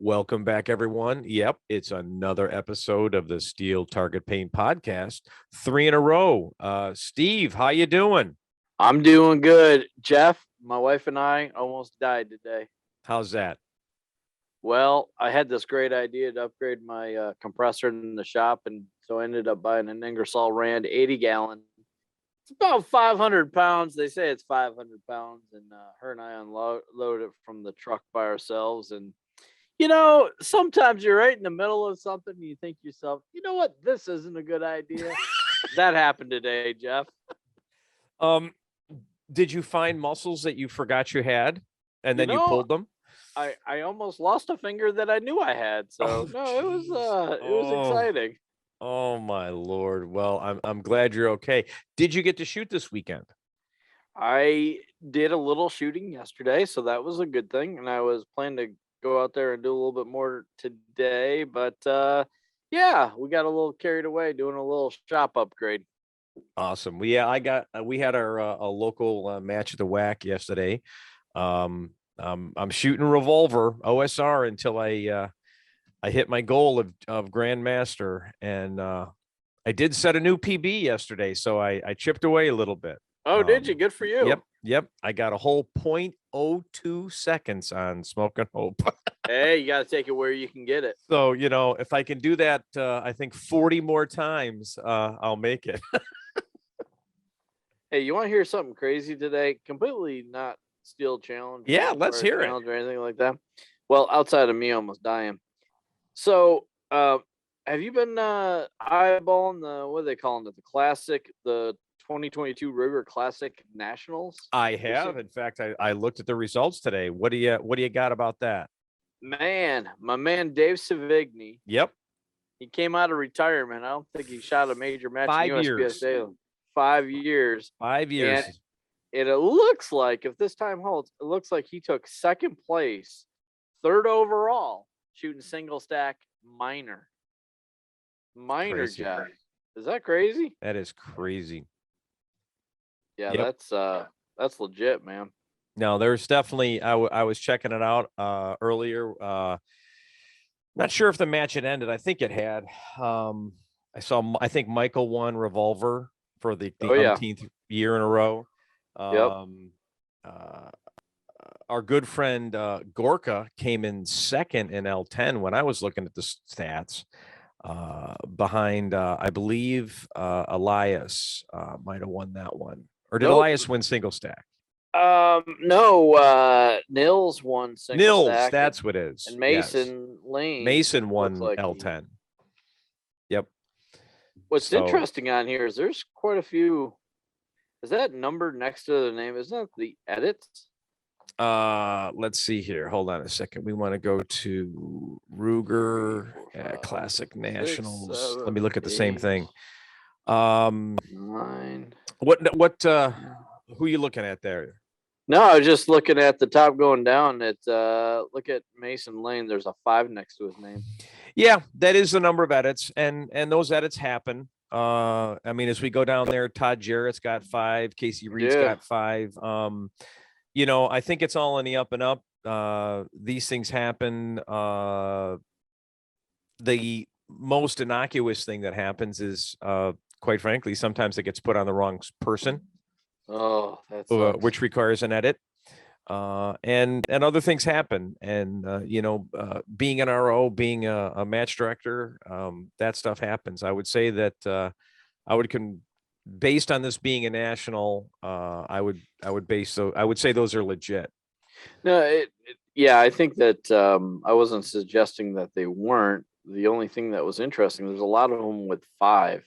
Welcome back, everyone. Yep, it's another episode of the Steel Target Paint Podcast. 3 in a row. Steve, how you doing? I'm doing good. Jeff, my wife and I almost died today. How's that? Well, I had this great idea to upgrade my compressor in the shop, and so I ended up buying an Ingersoll Rand 80-gallon. It's about 500 pounds. They say it's 500 pounds, and her and I unload it from the truck by ourselves. And sometimes you're right in the middle of something and you think to yourself, you know what? This isn't a good idea. That happened today, Jeff. Did you find muscles that you forgot you had and then you pulled them? I almost lost a finger that I knew I had. So it was exciting. Oh my Lord. Well, I'm glad you're okay. Did you get to shoot this weekend? I did a little shooting yesterday, so that was a good thing. And I was planning to go out there and do a little bit more today, but yeah, we got a little carried away doing a little shop upgrade. Awesome. We had our a local match at the WAC yesterday. I'm shooting revolver OSR until I hit my goal of Grandmaster, and I did set a new PB yesterday, so I chipped away a little bit. Oh, did you? Good for you. Yep. I got a whole 0.02 seconds on Smoke and Hope. Hey, you got to take it where you can get it. So, if I can do that, I think 40 more times, I'll make it. Hey, you want to hear something crazy today? Completely not steel challenge. Yeah, let's hear it. Or anything like that. Well, outside of me almost dying. So, have you been eyeballing what are they calling it? The 2022 River Classic Nationals? I have. In fact, I looked at the results today. What do you got about that? Man, my man Dave Savigny. Yep. He came out of retirement. I don't think he shot a major match 5 in years. USPSA. 5 years. 5 years. And it looks like, if this time holds, it looks like he took second place, third overall, shooting single stack minor. Minor, Jeff. Is that crazy? That is crazy. Yeah, yep. That's legit, man. No, there's definitely. I was checking it out earlier. Not sure if the match had ended. I think it had. I think Michael won revolver for the umpteenth year in a row. Our good friend Gorka came in second in L10 when I was looking at the stats. Behind, I believe Elias might have won that one. Or did Elias win single stack? No, Nils won single stack. That's what it is. And Mason Lane. Mason won like L10. Yep. What's interesting on here is there's quite a few. Is that number next to the name? Isn't that the edits? Let's see here. Hold on a second. We want to go to Ruger Classic Nationals. Let me look at the same thing. 9. What who are you looking at there? No, I was just looking at the top going down. Look at Mason Lane. There's a 5 next to his name. Yeah, that is the number of edits, and those edits happen. I mean, as we go down there, Todd Jarrett's got 5, Casey Reed's got 5. I think it's all in the up and up. These things happen. The most innocuous thing that happens is, quite frankly, sometimes it gets put on the wrong person. Oh, that's which requires an edit. And other things happen. And, being an RO, being a match director, that stuff happens. I would say that based on this being a national, I would say those are legit. No, I think that I wasn't suggesting that they weren't. The only thing that was interesting, there's a lot of them with 5.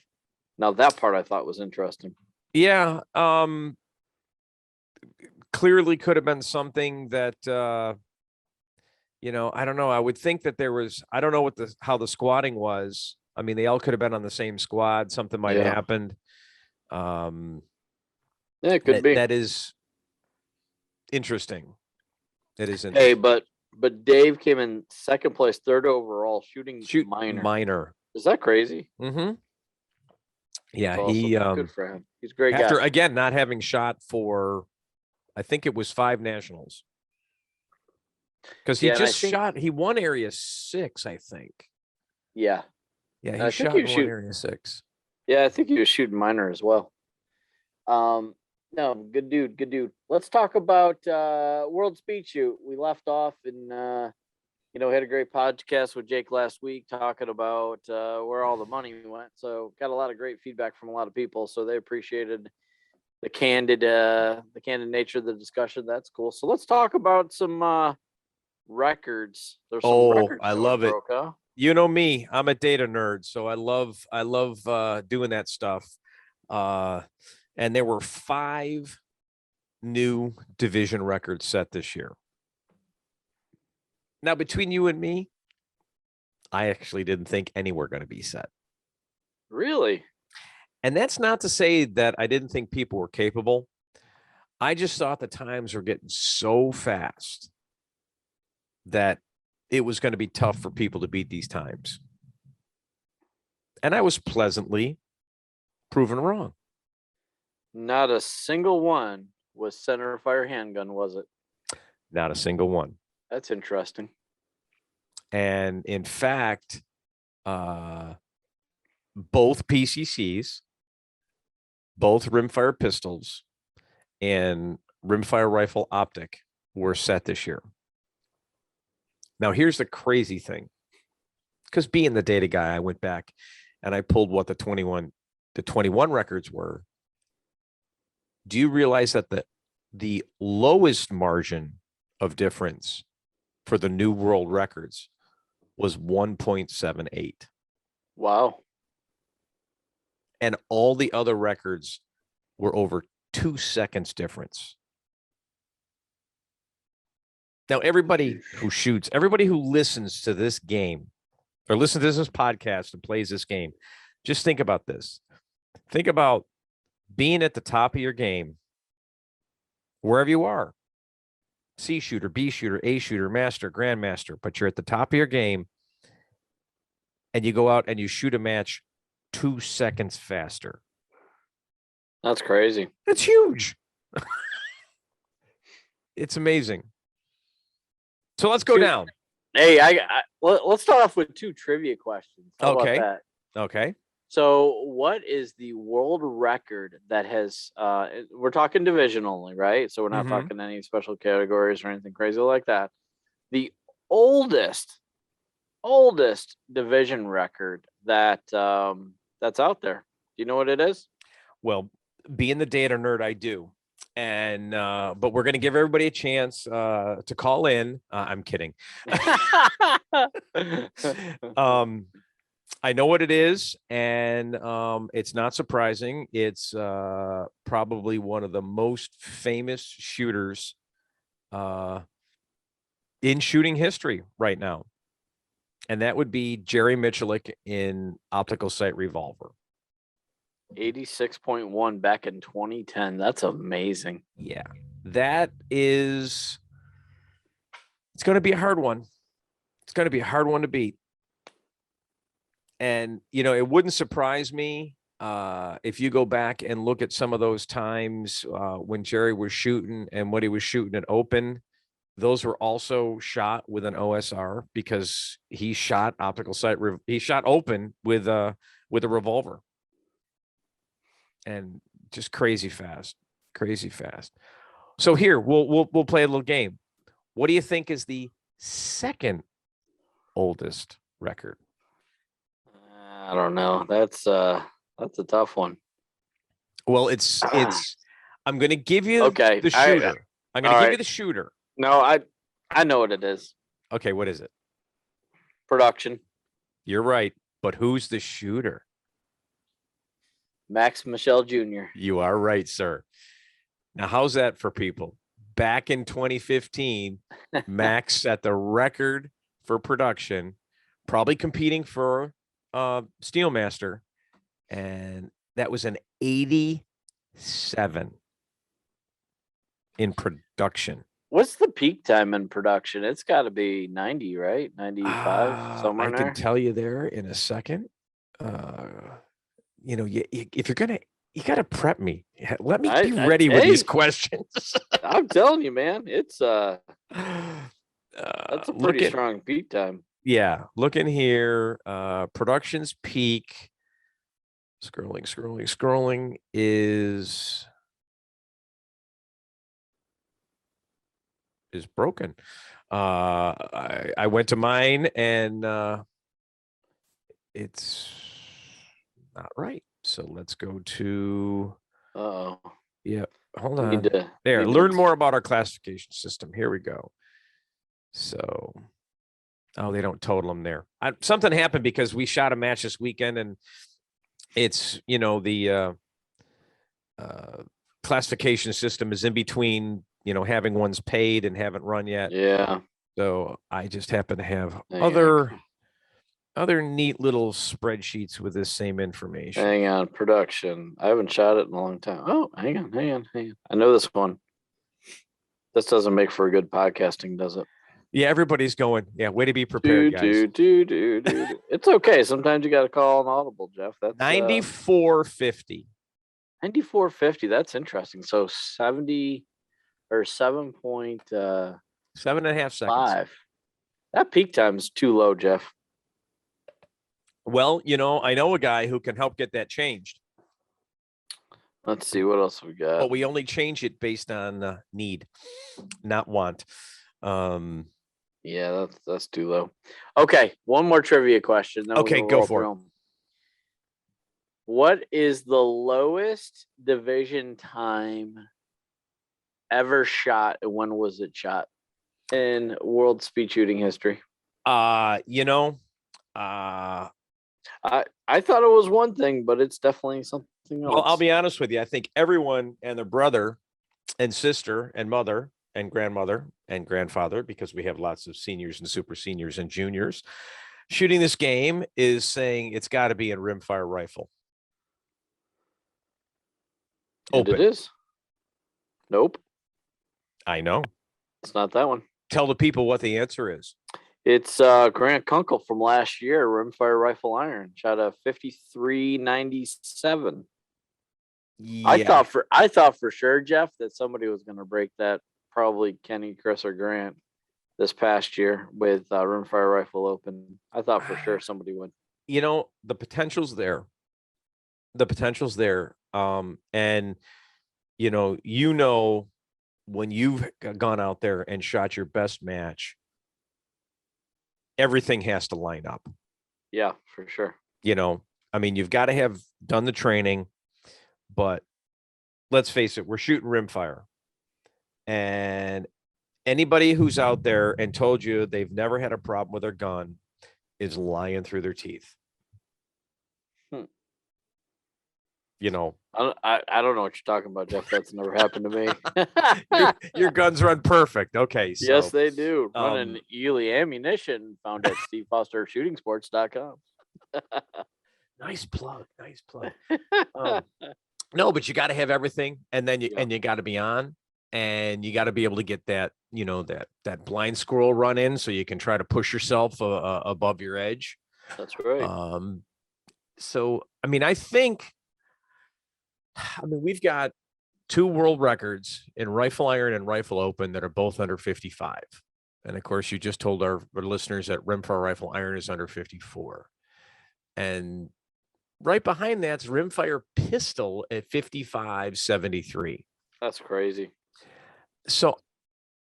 Now that part I thought was interesting. Yeah. Clearly could have been something that, I don't know. I would think that there was, I don't know how the squatting was. I mean, they all could have been on the same squad. Something might have happened. It could be. That is interesting. That is interesting. Hey, but Dave came in second place, third overall, shooting minor. Is that crazy? Mm-hmm. Yeah, awesome. Good for him. He's a great guy. After again not having shot for, I think it was 5 nationals. because he Yeah, and I just think he won Area 6, I think. yeah, Yeah, and he I think shot he and was won shoot. Area 6. Yeah, I think he was shooting minor as well. No, good dude, good dude. Let's talk about World Speed Shoot. We left off and had a great podcast with Jake last week talking about where all the money went. So got a lot of great feedback from a lot of people. So they appreciated the candid nature of the discussion. That's cool. So let's talk about some records. There's some Oh, records I going love it. broke, huh? You know me, I'm a data nerd, so I love doing that stuff. And there were 5 new division records set this year. Now, between you and me, I actually didn't think any were going to be set. Really? And that's not to say that I didn't think people were capable. I just thought the times were getting so fast that it was going to be tough for people to beat these times. And I was pleasantly proven wrong. Not a single one was center fire handgun, was it? Not a single one. That's interesting. And in fact, both PCCs, both rimfire pistols, and rimfire rifle optic were set this year. Now, here's the crazy thing. Because being the data guy, I went back and I pulled what the 21 records were. Do you realize that the lowest margin of difference for the new world records was 1.78? Wow. And all the other records were over 2 seconds difference. Now, everybody who shoots, everybody who listens to this game or listens to this podcast and plays this game, just think about this. Think about being at the top of your game, wherever you are, C shooter, B shooter, A shooter, master, grandmaster, but you're at the top of your game and you go out and you shoot a match 2 seconds faster. That's crazy. That's huge. It's amazing. So let's go down. Hey, let's start off with 2 trivia questions. How Okay. about that? Okay. So, what is the world record that has? We're talking division only, right? So we're not talking any special categories or anything crazy like that. The oldest division record that that's out there. Do you know what it is? Well, being the data nerd, I do. And but we're going to give everybody a chance to call in. I'm kidding. I know what it is, and it's not surprising. It's probably one of the most famous shooters in shooting history right now, and that would be Jerry Michalik in optical sight revolver. 86.1 back in 2010. That's amazing. Yeah, that is. It's going to be a hard one. It's going to be a hard one to beat. And, it wouldn't surprise me if you go back and look at some of those times when Jerry was shooting and what he was shooting at open. Those were also shot with an OSR because he shot optical sight. He shot open with a revolver. And just crazy fast. So here we'll play a little game. What do you think is the second oldest record? I don't know. That's a tough one. Well, it's I'm going to give you okay. the shooter. I'm going to give you the shooter. No, I know what it is. Okay, what is it? Production. You're right, but who's the shooter? Max Michel Jr. You are right, sir. Now, how's that for people? Back in 2015, Max set the record for production, probably competing for Steelmaster, and that was an 87 in production. What's the peak time in production? It's got to be 90, right? 95, somewhere in there. I can tell you there in a second. If you're gonna, you gotta prep me. Let me be ready with these questions. I'm telling you, man, it's That's a pretty strong peak time. Yeah, look in here. Production's peak. Scrolling is broken. I went to mine and it's not right. So let's go to Oh, yeah. Hold on. There. Learn more about our classification system. Here we go. So, oh, they don't total them there. Something happened because we shot a match this weekend, and it's the classification system is in between having ones paid and haven't run yet. Yeah. So I just happen to have other neat little spreadsheets with this same information. Hang on, production. I haven't shot it in a long time. Oh, hang on. I know this one. This doesn't make for a good podcasting, does it? Yeah, everybody's going. Yeah, way to be prepared, guys. It's okay. Sometimes you got to call an audible, Jeff. That's 94.50. 94.50. That's interesting. So 70 or 7.7.5 seconds. That peak time is too low, Jeff. Well, I know a guy who can help get that changed. Let's see what else we got. But we only change it based on need, not want. Yeah, that's too low. Okay, one more trivia question. Then okay, go for it. What is the lowest division time ever shot, and when was it shot in world speed shooting history? I thought it was one thing, but it's definitely something else. Well, I'll be honest with you. I think everyone and their brother and sister and mother and grandmother and grandfather, because we have lots of seniors and super seniors and juniors shooting this game, is saying it's got to be in rimfire rifle. Open. It is. Nope. I know. It's not that one. Tell the people what the answer is. It's Grant Kunkel from last year, rimfire rifle iron, shot a 53.97. Yeah. I thought for sure, Jeff, that somebody was going to break that. Probably Kenny, Chris, or Grant this past year with rimfire rifle open. I thought for sure somebody would. The potential's there. And when you've gone out there and shot your best match, everything has to line up. Yeah, for sure. You've got to have done the training, but let's face it, we're shooting rimfire. And anybody who's out there and told you they've never had a problem with their gun is lying through their teeth. I don't know what you're talking about, Jeff. That's never happened to me. your guns run perfect. Okay. So, yes, they do. Running Ely ammunition, found at stevefostershootingsports.com. Nice plug. No, but you got to have everything, and then you got to be on, and you got to be able to get that, that blind squirrel run in, so you can try to push yourself above your edge. That's right. So, I think we've got 2 world records in rifle iron and rifle open that are both under 55. And of course, you just told our listeners that rimfire rifle iron is under 54. And right behind that's rimfire pistol at 55.73. That's crazy. So,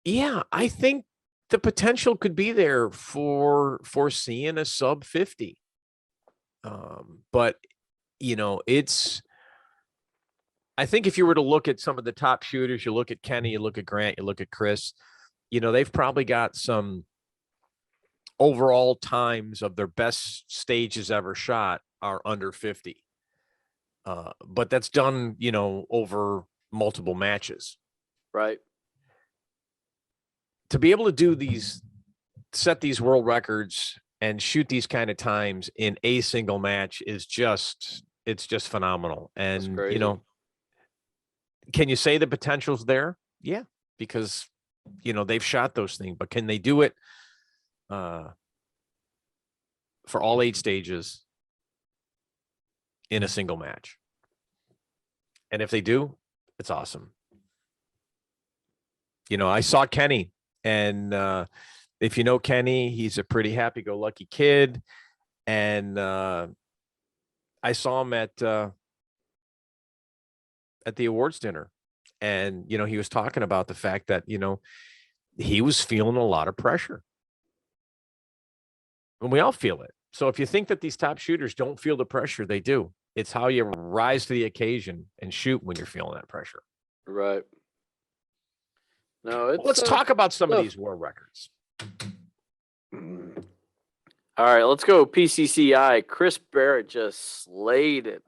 yeah, I think the potential could be there for seeing a sub 50. But, I think if you were to look at some of the top shooters, you look at Kenny, you look at Grant, you look at Chris, they've probably got some overall times of their best stages ever shot are under 50. But that's done, over multiple matches. Right. To be able to set these world records and shoot these kind of times in a single match is just phenomenal. And, can you say the potential's there? Yeah, because, they've shot those things, but can they do it for all 8 stages in a single match? And if they do, it's awesome. I saw Kenny, and If you know Kenny, he's a pretty happy-go-lucky kid. And I saw him at the awards dinner. And, he was talking about the fact that, he was feeling a lot of pressure. And we all feel it. So if you think that these top shooters don't feel the pressure, they do. It's how you rise to the occasion and shoot when you're feeling that pressure. Right. No, Let's talk about some of these world records. All right, let's go PCCI. Chris Barrett just slayed it.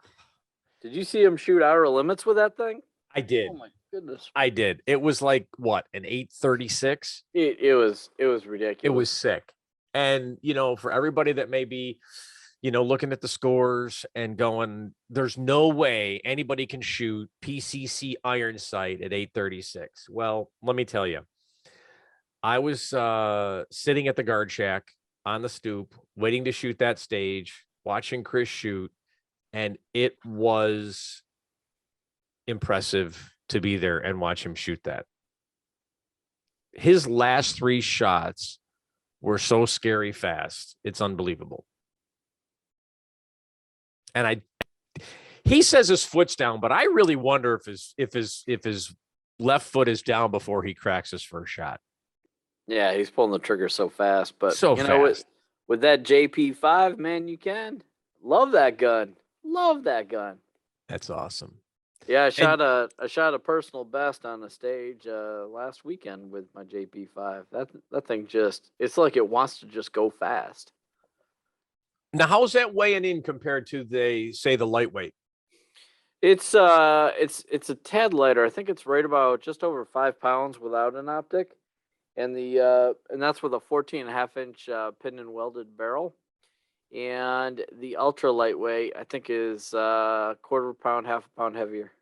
Did you see him shoot outer limits with that thing? I did. Oh my goodness. I did. It was like what, an 836? It was ridiculous. It was sick. And for everybody that may be, looking at the scores and going, there's no way anybody can shoot PCC iron sight at 836. Well, let me tell you, I was sitting at the guard shack on the stoop, waiting to shoot that stage, watching Chris shoot, and it was impressive to be there and watch him shoot that. His last 3 shots were so scary fast. It's unbelievable. And he says his foot's down, but I really wonder if his left foot is down before he cracks his first shot. Yeah, he's pulling the trigger so fast. But so fast. With that JP5, man, you can. Love that gun. Love that gun. That's awesome. Yeah, I shot a personal best on the stage last weekend with my JP5. That thing it's like it wants to just go fast. Now, how's that weighing in compared to the lightweight? It's a tad lighter. I think it's right about just over 5 pounds without an optic, and that's with a 14.5-inch pin and welded barrel. And the ultra lightweight, I think, is quarter pound, half a pound heavier.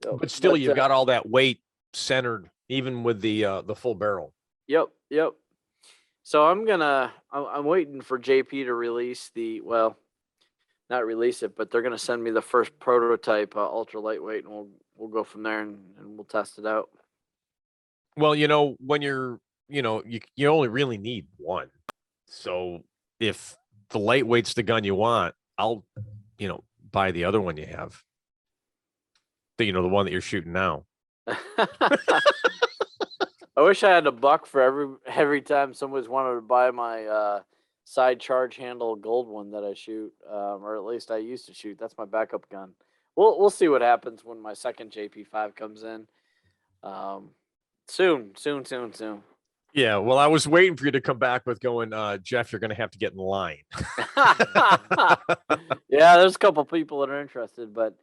But still, you've got all that weight centered, even with the full barrel. Yep. So I'm waiting for JP to release not release it, but they're gonna send me the first prototype ultra lightweight, and we'll go from there and we'll test it out. Well, when you're, you only really need one. So if the lightweight's the gun you want, I'll, buy the other one you have. The one that you're shooting now. I wish I had $1 for every time somebody's wanted to buy my side charge handle gold one that I shoot, or at least I used to shoot. That's my backup gun. We'll see what happens when my second JP5 comes in. Soon. Yeah, well, I was waiting for you to come back with going, Jeff, you're going to have to get in line. Yeah, there's a couple people that are interested, but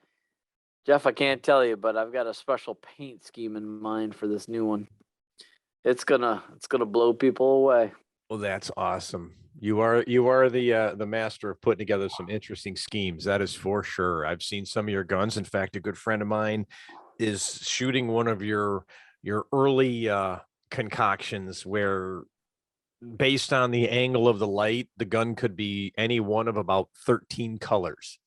Jeff, I can't tell you, but I've got a special paint scheme in mind for this new one. It's gonna blow people away. Well, that's awesome. You are the master of putting together some interesting schemes. That is for sure. I've seen some of your guns. In fact, a good friend of mine is shooting one of your early concoctions where, based on the angle of the light, the gun could be any one of about 13 colors.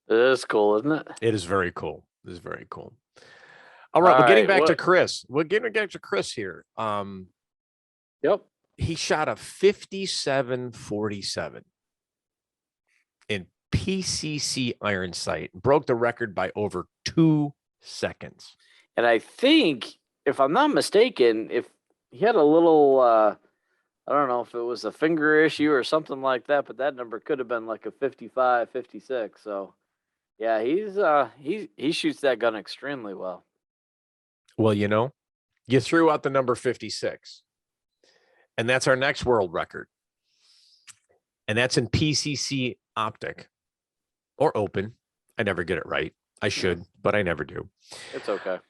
It is cool, isn't it? It is very cool. It is very cool. All right, we're getting back to Chris. We're getting back to Chris here. Yep. He shot a 57.47 in PCC iron sight, broke the record by over 2 seconds. And I think, if I'm not mistaken, if he had a little, I don't know if it was a finger issue or something like that, but that number could have been like a 55, 56. So, yeah, he shoots that gun extremely well. Well, you threw out the number 56, and that's our next world record. And that's in PCC optic or open. I never get it right. I should, but I never do. It's okay.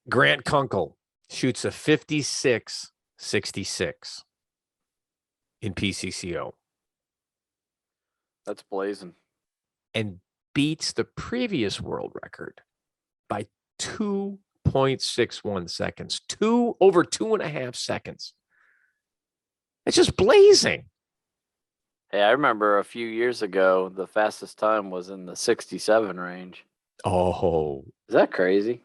Grant Kunkel shoots a 56.66 in PCCO. That's blazing. And beats the previous world record by 2.61 seconds, over 2.5 seconds. It's just blazing. Hey, I remember a few years ago, the fastest time was in the 67 range. Oh, is that crazy?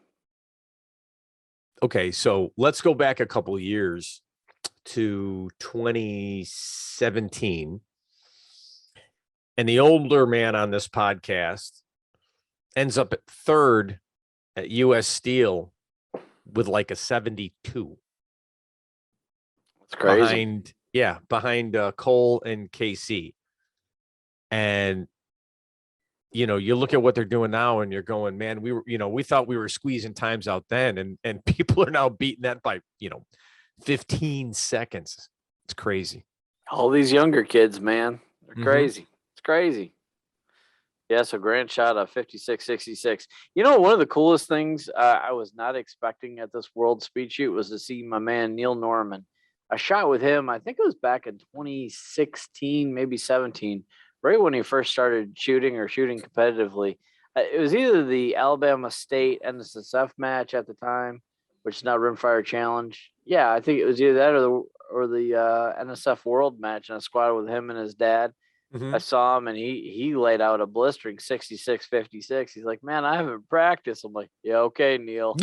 Okay, so let's go back a couple of years. to 2017. And the older man on this podcast ends up at third at US Steel with like a 72. It's crazy. Behind Cole and KC. And you look at what they're doing now and you're going, man, we thought we were squeezing times out then, and people are now beating that by 15 seconds. It's crazy. All these younger kids, man, they're Mhm. crazy. It's crazy. Yeah, so Grant shot a 56.66. One of the coolest things I was not expecting at this World Speed Shoot was to see my man Neil Norman. I shot with him, I think it was back in 2016, maybe 17, right when he first started shooting competitively. It was either the Alabama State NSSF match at the time, which is now Rimfire Challenge. Yeah, I think it was either that or the NSF World Match, and I squatted with him and his dad. Mhm. I saw him and he laid out a blistering 66.56. He's like, man, I haven't practiced. I'm like, yeah, okay, Neil.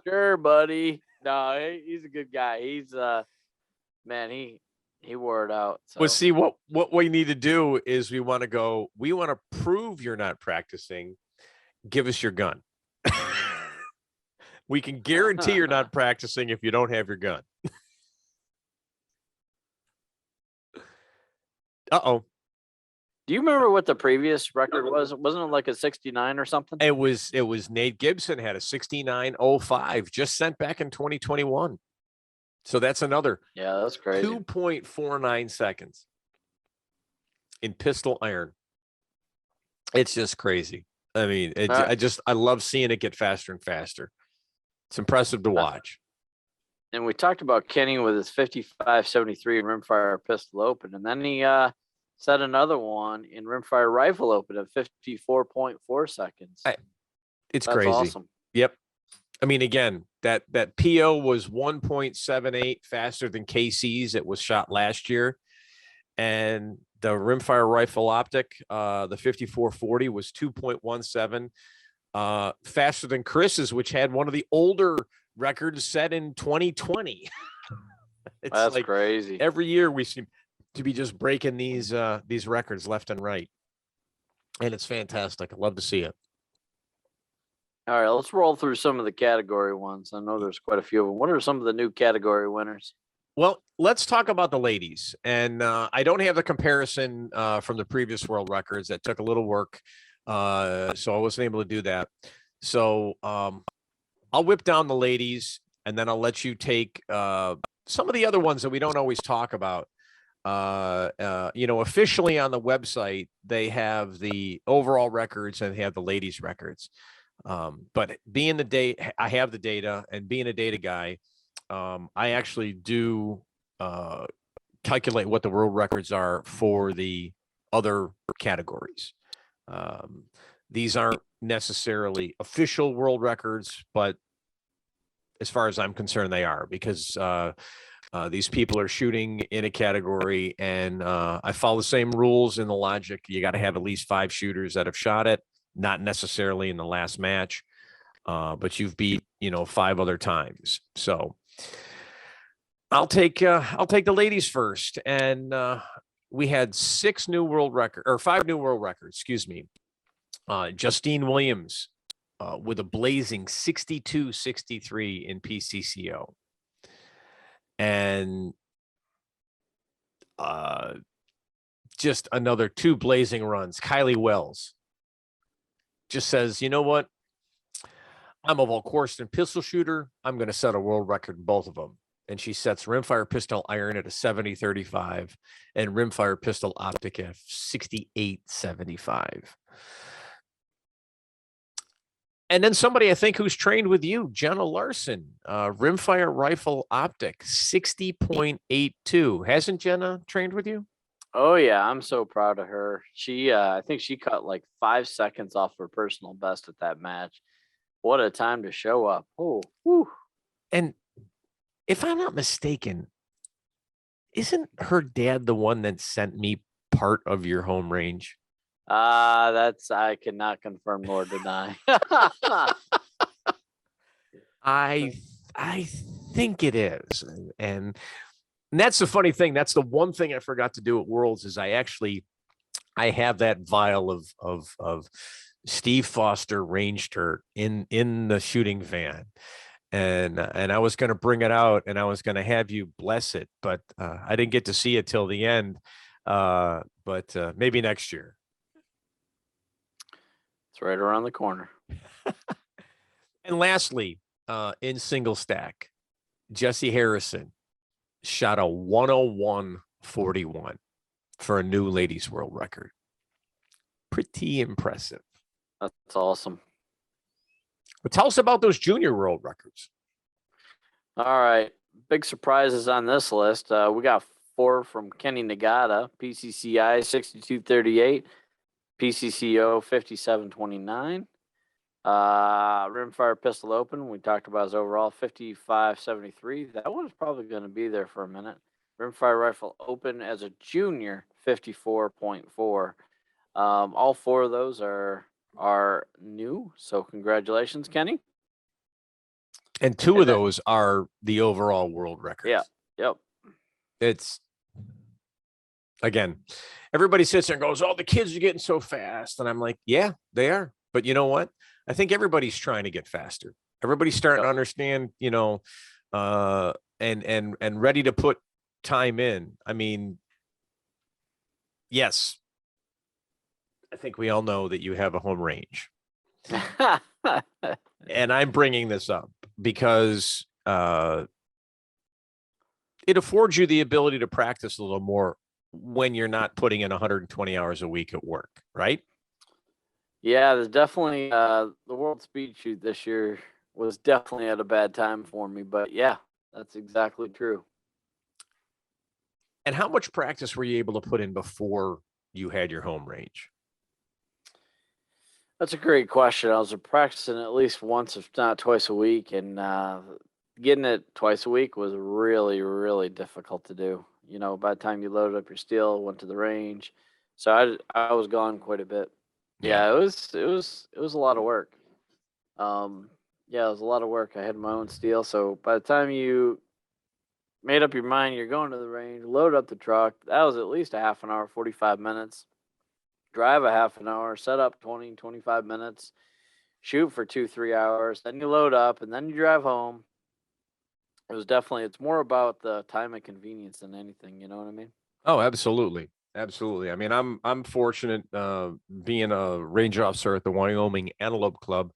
Sure, buddy. No, he's a good guy. He's man, he wore it out. So Well, see, what we need to do is we want to prove you're not practicing. Give us your gun. We can guarantee you're not practicing if you don't have your gun. Uh-oh. Do you remember what the previous record was? Wasn't it like a 69 or something? It was Nate Gibson had a 69.05 just sent back in 2021. So that's another that's crazy. 2.49 seconds in pistol iron. It's just crazy. I mean, I love seeing it get faster and faster. It's impressive to watch. And we talked about Kenny with his 55.73 in Rimfire Pistol Open, and then he set another one in Rimfire Rifle Open at 54.4 seconds. That's crazy. Awesome. Yep. I mean, again, that PO was 1.78 faster than KC's. It was shot last year, and the Rimfire Rifle Optic, the 5440 was 2.17 faster than Chris's, which had one of the older records set in 2020. That's like crazy. Every year we seem to be just breaking these records left and right, and it's fantastic. I love to see it. All right, let's roll through some of the category ones. I know there's quite a few of them. What are some of the new category winners? Well, let's talk about the ladies. And I don't have the comparison from the previous world records. That took a little work, so I wasn't able to do that. So I'll whip down the ladies, and then I'll let you take some of the other ones that we don't always talk about. Officially on the website, they have the overall records and they have the ladies records. But I have the data, and being a data guy, I actually do calculate what the world records are for the other categories. These aren't necessarily official world records, but as far as I'm concerned, they are, because these people are shooting in a category, and I follow the same rules and the logic. You got to have at least 5 shooters that have shot it, not necessarily in the last match, but you've beat 5 other times. So I'll take the ladies first, and we had 5 new world records. Excuse me. Justine Williams with a blazing 62.63 in PCCO, and just another 2 blazing runs. Kylie Wells just says, you know what? I'm a Valcorston pistol shooter. I'm going to set a world record in both of them. And she sets rimfire pistol iron at a 70.35 and rimfire pistol optic at 68.75. And then somebody I think who's trained with you, Jenna Larson, rimfire rifle optic 60.82. Hasn't Jenna trained with you? Oh yeah, I'm so proud of her. She I think she cut like 5 seconds off her personal best at that match. What a time to show up. Oh, whew. And if I'm not mistaken, isn't her dad the one that sent me part of your home range? That's, I cannot confirm nor deny. I think it is. And that's the funny thing. That's the one thing I forgot to do at Worlds is I have that vial of Steve Foster range dirt in the shooting van. And I was going to bring it out and I was going to have you bless it, but I didn't get to see it till the end. But maybe next year. It's right around the corner. And lastly, in single stack, Jesse Harrison shot a 101.41 for a new ladies world record. Pretty impressive. That's awesome. But tell us about those junior world records. All right. Big surprises on this list. We got 4 from Kenny Nagata, PCCI 6238, PCCO 5729. Rimfire Pistol Open, we talked about his overall 5573. That one's probably going to be there for a minute. Rimfire Rifle Open as a junior, 54.4. All 4 of those are new, so congratulations, Kenny. And 2 of those are the overall world records. Yeah. Yep. It's, again, everybody sits there and goes, "Oh, the kids are getting so fast." And I'm like, yeah, they are. But you know what? I think everybody's trying to get faster. Everybody's starting to understand, and ready to put time in. I mean, yes, I think we all know that you have a home range. And I'm bringing this up because it affords you the ability to practice a little more when you're not putting in 120 hours a week at work, right? Yeah, there's definitely the World Speed Shoot this year was definitely at a bad time for me, but yeah, that's exactly true. And how much practice were you able to put in before you had your home range? That's a great question. I was practicing at least once, if not twice a week, and getting it twice a week was really, really difficult to do. By the time you loaded up your steel, went to the range, so I was gone quite a bit. Yeah, it was a lot of work. Yeah, it was a lot of work. I had my own steel, so by the time you made up your mind you're going to the range, load up the truck, that was at least a half an hour, 45 minutes. Drive a half an hour, set up 20, 25 minutes, shoot for 2-3 hours, then you load up and then you drive home. It's more about the time and convenience than anything, you know what I mean? Oh, absolutely. Absolutely. I mean, I'm fortunate being a range officer at the Wyoming Antelope Club.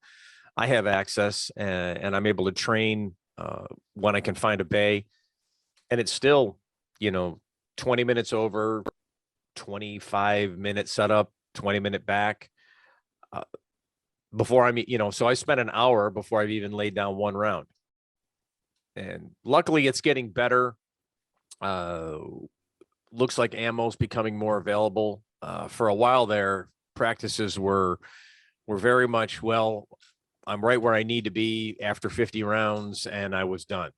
I have access and I'm able to train when I can find a bay. And it's still, 20 minutes over, 25-minute setup, 20-minute back. Before so I spent an hour before I've even laid down one round. And luckily it's getting better. Looks like ammo's becoming more available. For a while there, practices were very much, well, I'm right where I need to be after 50 rounds and I was done.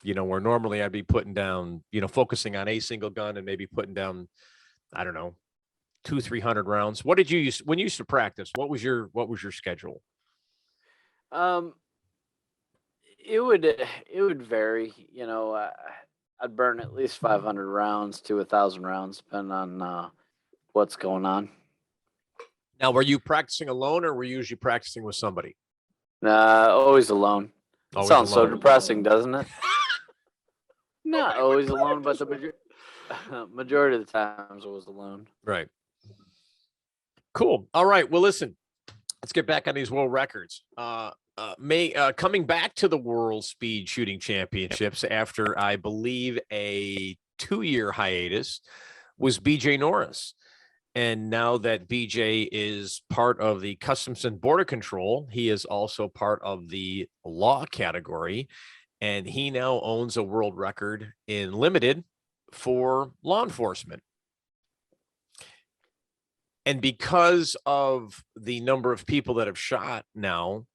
Where normally I'd be putting down, focusing on a single gun and maybe putting down, I don't know, 200-300 rounds. What did you use when you used to practice? What was your schedule? It would vary. I'd burn at least 500 rounds to 1,000 rounds, depending on what's going on. Now, were you practicing alone or were you usually practicing with somebody? Always alone. Always Sounds alone. so depressing, doesn't it? Not always alone, but the majority of the times I was alone. Right. Cool. All right. Well, listen, let's get back on these world records. Coming back to the World Speed Shooting Championships after, I believe, a 2-year hiatus was BJ Norris. And now that BJ is part of the Customs and Border Control, he is also part of the law category. And he now owns a world record in limited for law enforcement. And because of the number of people that have shot now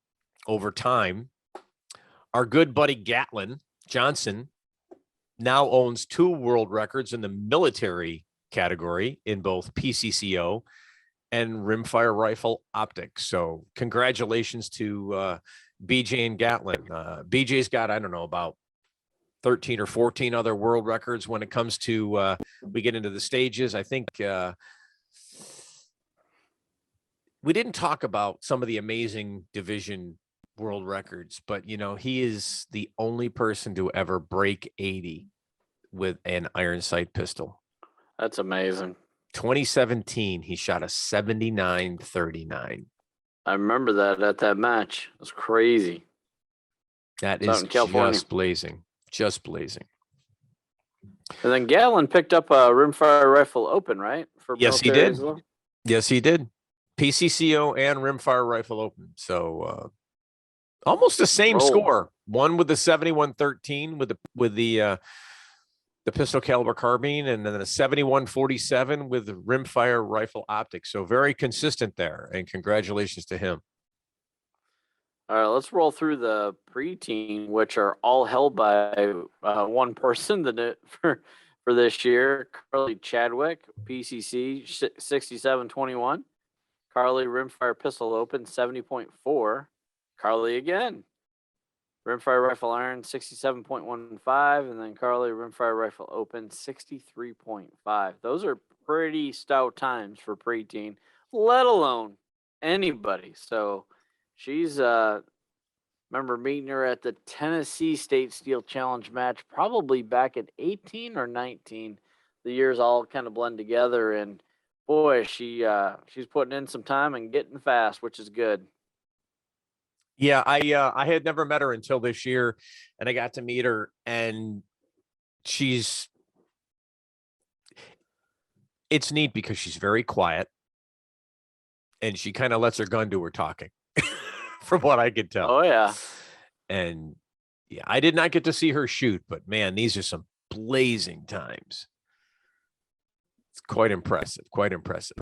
over time, our good buddy Gatlin Johnson now owns 2 world records in the military category in both PCCO and rimfire rifle optics. So congratulations to BJ and Gatlin. BJ's got, I don't know, about 13 or 14 other world records when it comes to we get into the stages. I think we didn't talk about some of the amazing division world records, but he is the only person to ever break 80 with an iron sight pistol. That's amazing. 2017, he shot a 79.39. I remember that at that match. It was crazy. That It's out is in California. just blazing. And then Gallon picked up a rimfire rifle open, right? For Yes, he military did. as well? Yes, he did. PCCO and rimfire rifle open. So almost the same score. One with the 7113 with the pistol caliber carbine, and then a 7147 with the rimfire rifle optics. So very consistent there, and congratulations to him. All right, let's roll through the preteen, which are all held by one person for this year. Carly Chadwick, PCC 6721. Carly rimfire pistol open 70.4. Carly again. Rimfire rifle iron 67.15, and then Carly rimfire rifle open 63.5. Those are pretty stout times for preteen, let alone anybody. So she's remember meeting her at the Tennessee State Steel Challenge match, probably back at 18 or 19. The years all kind of blend together, and boy, she's putting in some time and getting fast, which is good. Yeah, I had never met her until this year, and I got to meet her, and it's neat because she's very quiet, and she kind of lets her gun do her talking, from what I could tell. Oh yeah. And yeah, I did not get to see her shoot, but man, these are some blazing times. It's quite impressive, quite impressive.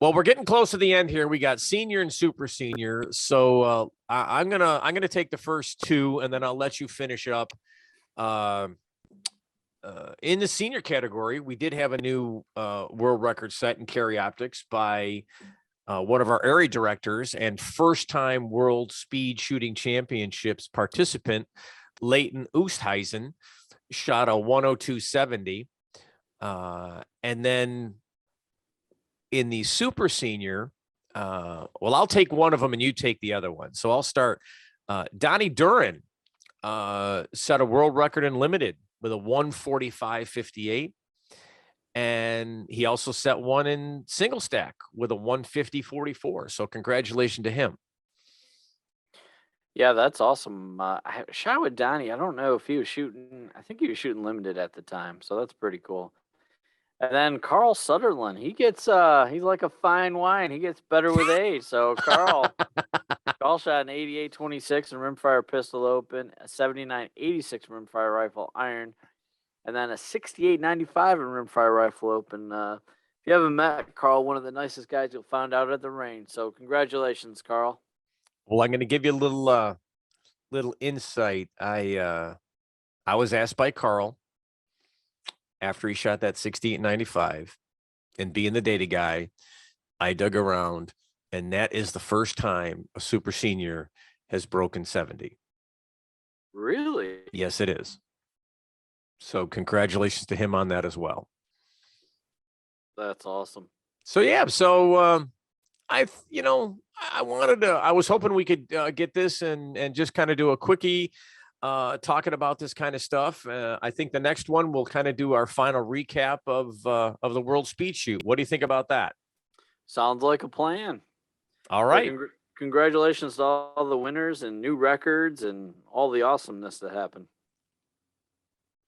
Well, we're getting close to the end here. We got senior and super senior. So I'm gonna take the first two, and then I'll let you finish up. In the senior category, we did have a new world record set in carry optics by one of our area directors and first-time World Speed Shooting Championships participant, Leighton Oosthuizen, shot a 102.70. And then in the super senior, I'll take one of them and you take the other one. So I'll start. Donnie Duran set a world record in limited with a 145.58. And he also set one in single stack with a 150.44. So congratulations to him. Yeah, that's awesome. I shot with Donnie. I don't know if he was shooting. I think he was shooting limited at the time. So that's pretty cool. And then Carl Sutherland, he's like a fine wine. He gets better with age. So Carl shot an 88.26 in rimfire pistol open, a 79.86 rimfire rifle iron, and then a 68.95 in rimfire rifle open. If you haven't met Carl, one of the nicest guys you'll find out at the range. So congratulations, Carl. Well, I'm going to give you a little insight. I was asked by Carl after he shot that 68.95, and being the data guy, I dug around, and that is the first time a super senior has broken 70. Really? Yes, it is. So congratulations to him on that as well. That's awesome. So yeah, I was hoping we could get this and just kind of do a quickie talking about this kind of stuff. I think the next one we'll kind of do our final recap of the World Speed Shoot. What do you think about that? Sounds like a plan. All right. Congratulations to all the winners and new records and all the awesomeness that happened.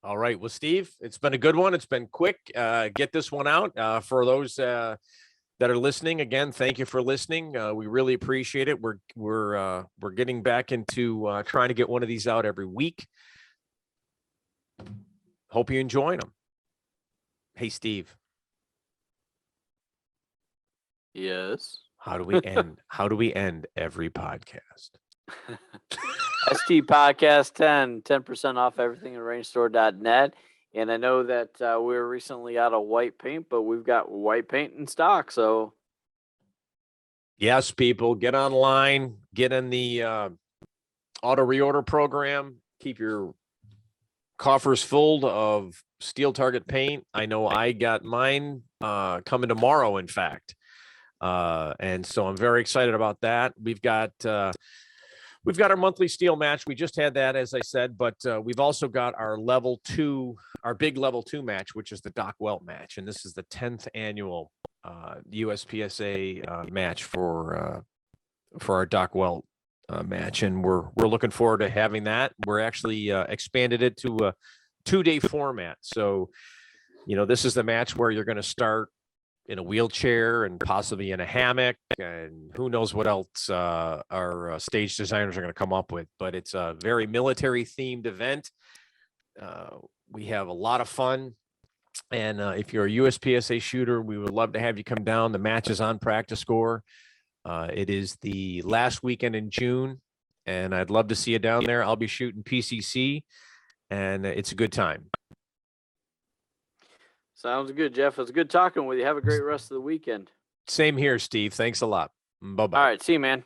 All right. Well, Steve, it's been a good one. It's been quick. Get this one out for those that are listening. Again, thank you for listening. We really appreciate it. We're getting back into trying to get one of these out every week. Hope you enjoy them. Hey, Steve. Yes. How do we end? How do we end every podcast? ST Podcast 10% off everything at rangestore.net. And I know that we were recently out of white paint, but we've got white paint in stock. So, yes, people, get online, get in the auto reorder program. Keep your coffers full of steel target paint. I know I got mine coming tomorrow, in fact. And so I'm very excited about that. We've got our monthly steel match. We just had that, as I said, but we've also got our big level 2 match, which is the Doc Welt match. And this is the 10th annual USPSA match for our Doc Welt match. And we're looking forward to having that. We're actually expanded it to a 2-day format. So, this is the match where you're going to start in a wheelchair and possibly in a hammock, and who knows what else our stage designers are going to come up with. But it's a very military themed event. We have a lot of fun. And if you're a USPSA shooter, we would love to have you come down. The match is on Practice Score. It is the last weekend in June, and I'd love to see you down there. I'll be shooting PCC, and it's a good time. Sounds good, Jeff. It's good talking with you. Have a great rest of the weekend. Same here, Steve. Thanks a lot. Bye-bye. All right. See you, man.